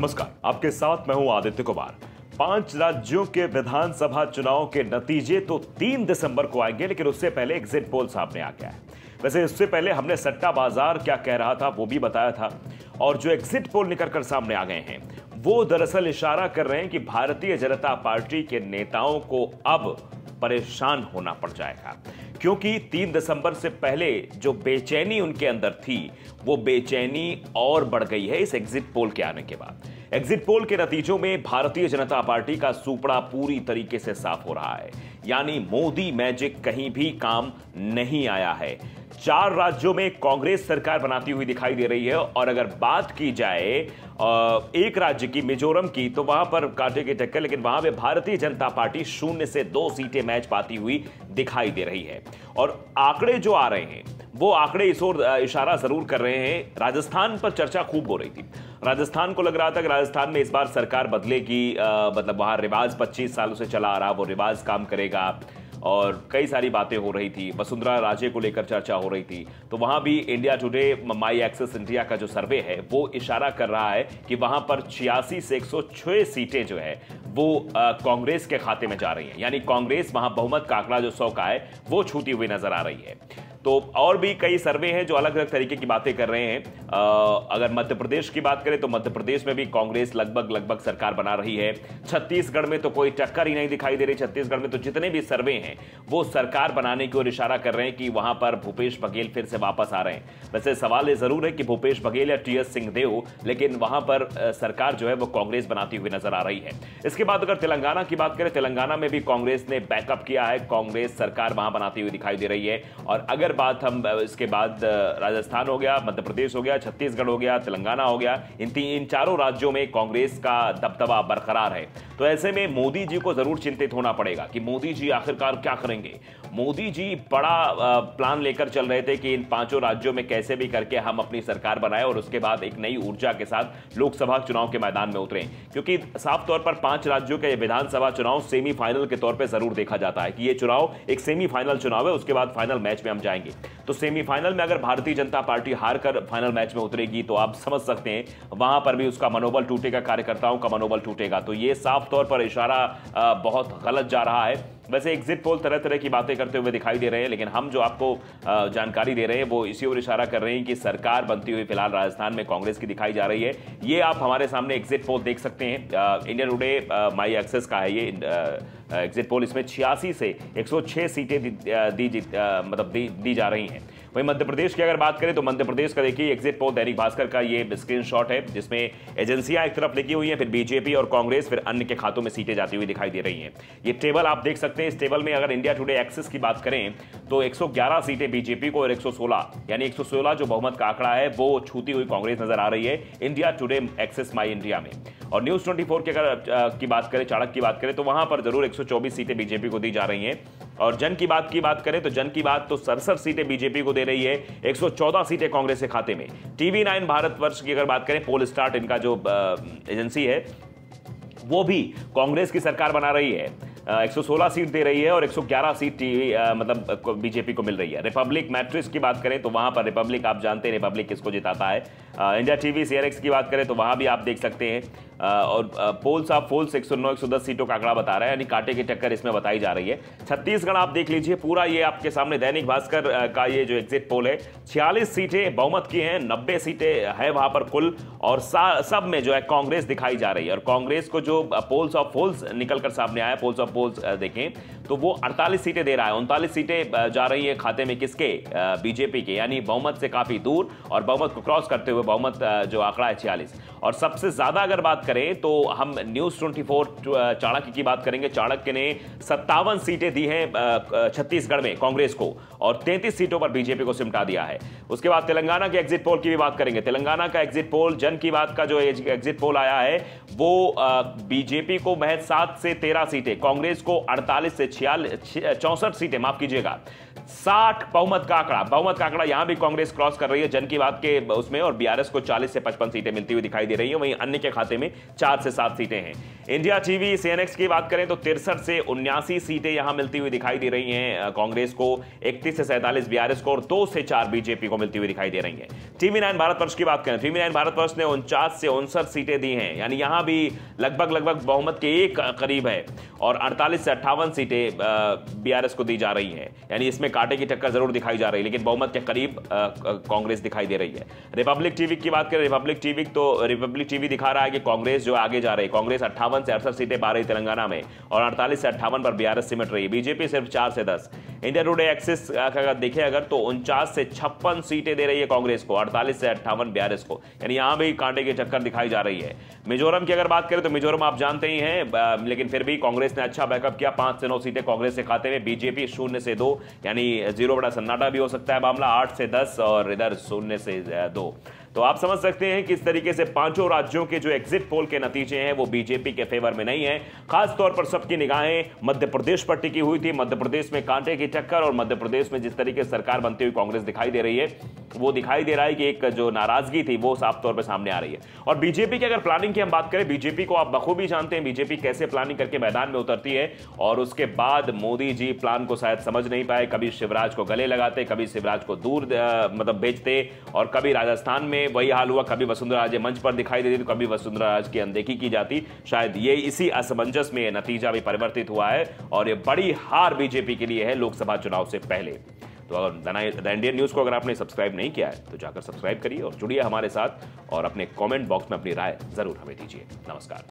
नमस्कार, आपके साथ मैं हूं आदित्य कुमार। 5 राज्यों के विधानसभा चुनाव के नतीजे तो 3 दिसंबर को आएंगे, लेकिन उससे पहले एग्जिट पोल सामने आ गया है। वैसे इससे पहले हमने सट्टा बाजार क्या कह रहा था वो भी बताया था, और जो एग्जिट पोल निकल कर सामने आ गए हैं वो दरअसल इशारा कर रहे हैं कि भारतीय जनता पार्टी के नेताओं को अब परेशान होना पड़ जाएगा, क्योंकि 3 दिसंबर से पहले जो बेचैनी उनके अंदर थी वो बेचैनी और बढ़ गई है इस एग्जिट पोल के आने के बाद। एग्जिट पोल के नतीजों में भारतीय जनता पार्टी का सुपड़ा पूरी तरीके से साफ हो रहा है, यानी मोदी मैजिक कहीं भी काम नहीं आया है। 4 राज्यों में कांग्रेस सरकार बनाती हुई दिखाई दे रही है, और अगर बात की जाए एक राज्य की, मिजोरम की, तो वहां पर कांटे की टक्कर, लेकिन वहां पे भारतीय जनता पार्टी 0 से 2 सीटें मैच पाती हुई दिखाई दे रही है। और आंकड़े जो आ रहे हैं वो आंकड़े इस ओर इशारा जरूर कर रहे हैं। राजस्थान पर चर्चा खूब हो रही थी। राजस्थान को लग रहा था कि राजस्थान में इस बार सरकार बदलेगी, मतलब वहां रिवाज 25 सालों से चला आ रहा, वो रिवाज काम करेगा, और कई सारी बातें हो रही थी। वसुंधरा राजे को लेकर चर्चा हो रही थी, तो वहां भी India Today my axis India का जो सर्वे है वो इशारा कर रहा है कि वहां पर 86 से 106 सीटें जो है वो कांग्रेस के खाते में जा रही हैं, यानी कांग्रेस वहां बहुमत का आंकड़ा जो 100 का है वो छूती हुई नजर आ रही है। तो और भी कई सर्वे हैं जो अलग अलग तरीके की बातें कर रहे हैं। अगर मध्य प्रदेश की बात करें तो मध्य प्रदेश में भी कांग्रेस लगभग सरकार बना रही है। छत्तीसगढ़ में तो कोई टक्कर ही नहीं दिखाई दे रही। छत्तीसगढ़ में तो जितने भी सर्वे हैं वो सरकार बनाने की ओर इशारा कर रहे हैं कि वहां पर भूपेश बघेल फिर से वापस आ रहे हैं। वैसे सवाल ये जरूर है कि भूपेश बघेल या टीएस सिंहदेव, लेकिन वहां पर सरकार जो है वो कांग्रेस बनाती हुई नजर आ रही है। इसके बाद अगर तेलंगाना की बात करें, तेलंगाना में भी कांग्रेस ने बैकअप किया है, कांग्रेस सरकार वहां बनाती हुई दिखाई दे रही है। और अगर बात हम इसके बाद राजस्थान हो गया, मध्य प्रदेश हो गया, छत्तीसगढ़ हो गया, तेलंगाना हो गया, इन चारों राज्यों में कांग्रेस का दबदबा बरकरार है। तो ऐसे में मोदी जी को जरूर चिंतित होना पड़ेगा कि मोदी जी आखिरकार क्या करेंगे। मोदी जी बड़ा प्लान लेकर चल रहे थे कि इन 5 राज्यों में कैसे भी करके हम अपनी सरकार बनाएं और उसके बाद एक नई ऊर्जा के साथ लोकसभा चुनाव के मैदान में उतरें, क्योंकि साफ तौर पर 5 राज्यों के विधानसभा चुनाव सेमीफाइनल के तौर पर जरूर देखा जाता है कि यह चुनाव एक सेमीफाइनल चुनाव है, उसके बाद फाइनल मैच में हम जाएंगे। तो सेमीफाइनल में अगर भारतीय जनता पार्टी हार कर फाइनल मैच में उतरेगी तो आप समझ सकते हैं वहां पर भी उसका मनोबल टूटेगा, कार्यकर्ताओं का मनोबल टूटेगा। तो यह साफ तौर पर इशारा बहुत गलत जा रहा है। वैसे एग्जिट पोल तरह तरह की बातें करते हुए दिखाई दे रहे हैं, लेकिन हम जो आपको जानकारी दे रहे हैं वो इसी ओर इशारा कर रहे हैं कि सरकार बनती हुई फिलहाल राजस्थान में कांग्रेस की दिखाई जा रही है। ये आप हमारे सामने एग्जिट पोल देख सकते हैं। इंडिया टुडे माई एक्सेस का है ये एग्जिट पोल। इसमें 86 से 106 सीटें दी जा रही हैं। वहीं मध्य प्रदेश की अगर बात करें तो मध्य प्रदेश का देखिए एग्जिट पोल दैनिक भास्कर का ये स्क्रीनशॉट है, जिसमें एजेंसियां एक तरफ लिखी हुई हैं, फिर बीजेपी और कांग्रेस, फिर अन्य के खातों में सीटें जाती हुई दिखाई दे रही हैं। ये टेबल आप देख सकते हैं। इस टेबल में अगर इंडिया टुडे एक्सेस की बात करें तो 111 सीटें बीजेपी को और 116 यानी 116 जो बहुमत का आंकड़ा है वो छूती हुई कांग्रेस नजर आ रही है इंडिया टुडे एक्सेस माई इंडिया में। और न्यूज 24 की अगर की बात करें, चाणक्य की बात करें, तो वहां पर जरूर 124 सीटें बीजेपी को दी जा रही हैं। और जन की बात करें तो जन की बात तो 67 सीटें बीजेपी को दे रही है, 114 सीटें कांग्रेस के खाते में। टीवी 9 भारतवर्ष की अगर बात करें, पोल स्टार्ट इनका जो एजेंसी है वो भी कांग्रेस की सरकार बना रही है, 116 सीट दे रही है और 111 सीट मतलब बीजेपी को मिल रही है। रिपब्लिक मैट्रिक्स की बात करें तो वहां पर रिपब्लिक, आप जानते हैं रिपब्लिक किसको जिताता है। इंडिया टीवी सीआरएक्स की बात करें तो वहां भी आप देख सकते हैं। और पोल्स ऑफ पोल्स 109-110 सीटों का आंकड़ा बता रहा है, यानी कांटे की टक्कर इसमें बताई जा रही है। छत्तीसगढ़ आप देख लीजिए, पूरा ये आपके सामने दैनिक भास्कर का ये जो एग्जिट पोल है, 46 सीटें बहुमत की हैं, 90 सीटें है वहां पर कुल, और सब में जो है कांग्रेस दिखाई जा रही है। और कांग्रेस को जो पोल्स ऑफ पोल्स निकलकर सामने आया, पोल्स ऑफ पोल्स देखें तो वो 48 सीटें दे रहा है, 39 सीटें जा रही है खाते में किसके, बीजेपी के, यानी बहुमत से काफी दूर और बहुमत को क्रॉस करते हुए बहुमत जो आंकड़ा है 46। और सबसे ज्यादा अगर बात करें तो हम न्यूज 24 चाणक्य की बात करेंगे। चाणक्य ने 57 सीटें दी हैं छत्तीसगढ़ में कांग्रेस को, और 33 सीटों पर बीजेपी को सिमटा दिया है। उसके बाद तेलंगाना के एग्जिट पोल की भी बात करेंगे। तेलंगाना का एग्जिट पोल, जन की बात का जो एग्जिट पोल आया है वो बीजेपी को महज 7 से 13 सीटें, कांग्रेस को 48 से 64 सीटें, माफ कीजिएगा 60 बहुमत का आंकड़ा यहां भी कांग्रेस क्रॉस कर रही है जन की बात के उसमें, और बीआरएस को 40 से 55 सीटें मिलती हुई दिखाई दे रही है। वहीं अन्य के खाते में 4 से 7 सीटें हैं। इंडिया टीवी सीएनएक्स की बात करें तो 63 से 79 सीटें यहां मिलती हुई दिखाई दे रही हैं कांग्रेस को, 31 से 47 बीआरएस को और 2 से 4 बीजेपी को मिलती हुई दिखाई दे रही हैं। टीवी 9 भारतवर्ष की बात करें, टीवी 9 भारतवर्ष ने 49 से 59 सीटें दी हैं, यानी यहां भी लगभग बहुमत के एक करीब है, और 48 से 58 सीटें बीआरएस को दी जा रही हैं, यानी इसमें कांटे की टक्कर जरूर दिखाई जा रही है, लेकिन बहुमत के करीब कांग्रेस दिखाई दे रही है। रिपब्लिक टीवी की बात करें, रिपब्लिक टीवी दिखा रहा है कि कांग्रेस जो आगे जा रही है, कांग्रेस 58 से 68 सीटें पा रही तेलंगाना में, और 48 से 58 पर बीआरएस सिमट रही है, बीजेपी सिर्फ 4 से 10। इंडिया टुडे एक्सिस अगर देखें अगर तो 49 से 56 सीटें दे रही है कांग्रेस को, 48 से 58 बीआरएस को, यानी यहां भी कांटे की टक्कर दिखाई जा रही है। मिजोरम की अगर बात करें तो मिजोरम आप जानते ही हैं, लेकिन फिर भी कांग्रेस ने अच्छा बैकअप किया, 5 से 9 सीटें कांग्रेस के खाते में, बीजेपी 0 से 2, यानी 0 बड़ा सन्नाटा भी हो सकता है मामला, 8 से 10 और इधर 0 से 2। तो आप समझ सकते हैं कि इस तरीके से पांचों राज्यों के जो एग्जिट पोल के नतीजे हैं वो बीजेपी के फेवर में नहीं है। खास तौर पर सबकी निगाहें मध्य प्रदेश पर टिकी हुई थी। मध्य प्रदेश में कांटे की टक्कर, और मध्य प्रदेश में जिस तरीके से सरकार बनती हुई कांग्रेस दिखाई दे रही है, वो दिखाई दे रहा है कि एक जो नाराजगी थी वो साफ तौर पर सामने आ रही है। और बीजेपी की अगर प्लानिंग की हम बात करें, बीजेपी को आप बखूबी जानते हैं बीजेपी कैसे प्लानिंग करके मैदान में उतरती है, और उसके बाद मोदी जी प्लान को शायद समझ नहीं पाए, कभी शिवराज को गले लगाते, कभी शिवराज को दूर भेजते, और कभी राजस्थान में वही हाल हुआ, कभी वसुंधरा राजे मंच पर दिखाई देती तो कभी वसुंधरा राज की अनदेखी की जाती। शायद ये इसी असमंजस में नतीजा भी परिवर्तित हुआ है, और ये बड़ी हार बीजेपी के लिए है लोकसभा चुनाव से पहले। तो अगर द इंडियन न्यूज को अगर आपने सब्सक्राइब नहीं किया है तो जाकर सब्सक्राइब करिए और जुड़िए हमारे साथ, और अपने कमेंट बॉक्स में अपनी राय जरूर हमें दीजिए। नमस्कार।